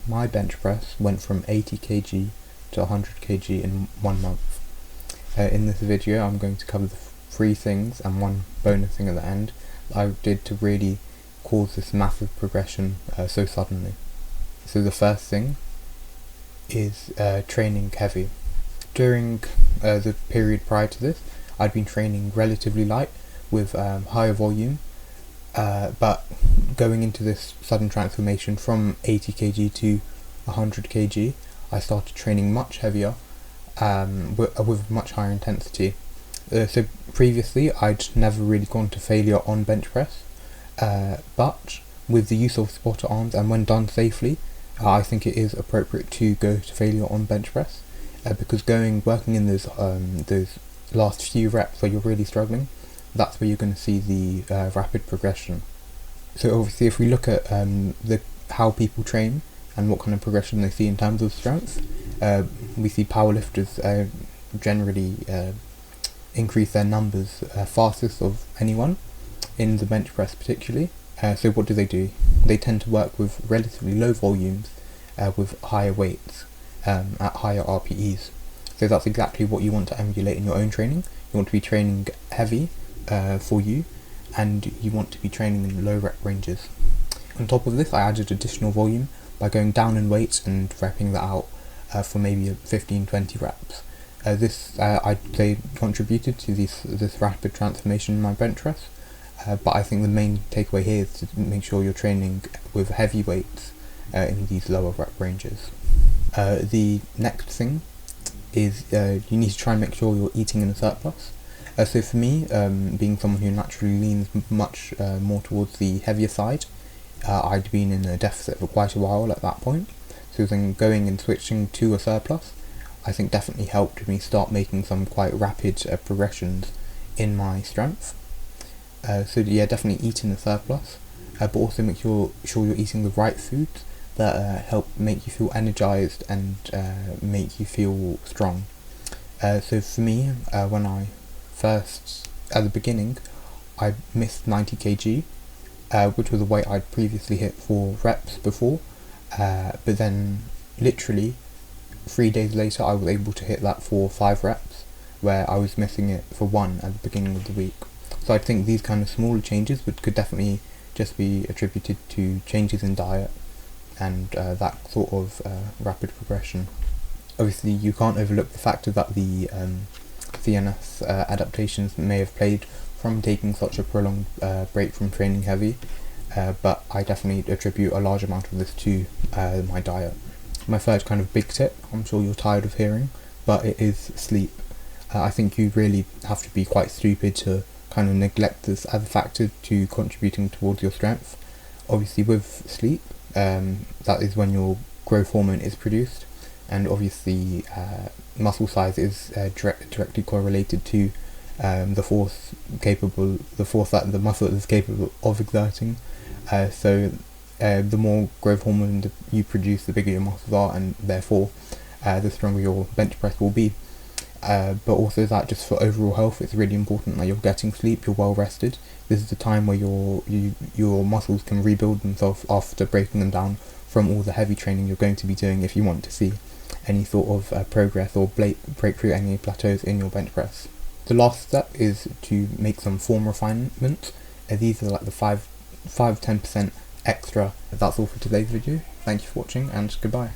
My bench press went from 80 kg to 100 kg in 1 month. In this video I'm going to cover the 3 things and one bonus thing at the end that I did to really cause this massive progression so suddenly. So the first thing is training heavy. During the period prior to this, I'd been training relatively light with higher volume, but going into this sudden transformation from 80 kg to 100 kg, I started training much heavier with much higher intensity. So previously I'd never really gone to failure on bench press, but with the use of spotter arms and when done safely, I think it is appropriate to go to failure on bench press, because working in those last few reps where you're really struggling, that's where you're going to see the rapid progression. So obviously if we look at how people train and what kind of progression they see in terms of strength, we see powerlifters generally increase their numbers fastest of anyone in the bench press particularly. So what do? They tend to work with relatively low volumes with higher weights at higher RPEs. So that's exactly what you want to emulate in your own training. You want to be training heavy for you, and you want to be training in low rep ranges. On top of this, I added additional volume by going down in weights and repping that out for maybe 15-20 reps. This I'd say contributed to this rapid transformation in my bench press, but I think the main takeaway here is to make sure you're training with heavy weights in these lower rep ranges. The next thing is you need to try and make sure you're eating in a surplus. So for me, being someone who naturally leans much more towards the heavier side, I'd been in a deficit for quite a while at that point. So then going and switching to a surplus, I think definitely helped me start making some quite rapid progressions in my strength. So yeah, definitely eat in the surplus, but also make sure you're eating the right foods that help make you feel energized and make you feel strong. So for me, when I first, at the beginning, I missed 90 kg, which was a weight I'd previously hit 4 reps before, but then literally 3 days later I was able to hit that for 5 reps, where I was missing it for 1 at the beginning of the week. So I think these kind of smaller changes could definitely just be attributed to changes in diet and that sort of rapid progression. Obviously you can't overlook the factor that the CNS adaptations may have played from taking such a prolonged break from training heavy, but I definitely attribute a large amount of this to my diet. My third kind of big tip, I'm sure you're tired of hearing, but it is sleep. I think you really have to be quite stupid to kind of neglect this as a factor to contributing towards your strength. Obviously with sleep, that is when your growth hormone is produced, and obviously muscle size is directly correlated to the force that the muscle is capable of exerting. So the more growth hormone you produce, the bigger your muscles are, and therefore the stronger your bench press will be. But also that just for overall health, it's really important that you're getting sleep, you're well rested. This is the time where your muscles can rebuild themselves after breaking them down from all the heavy training you're going to be doing if you want to see any sort of progress or break through any plateaus in your bench press. The last step is to make some form refinements. These are like the 5-10% extra. That's all for today's video. Thank you for watching and goodbye.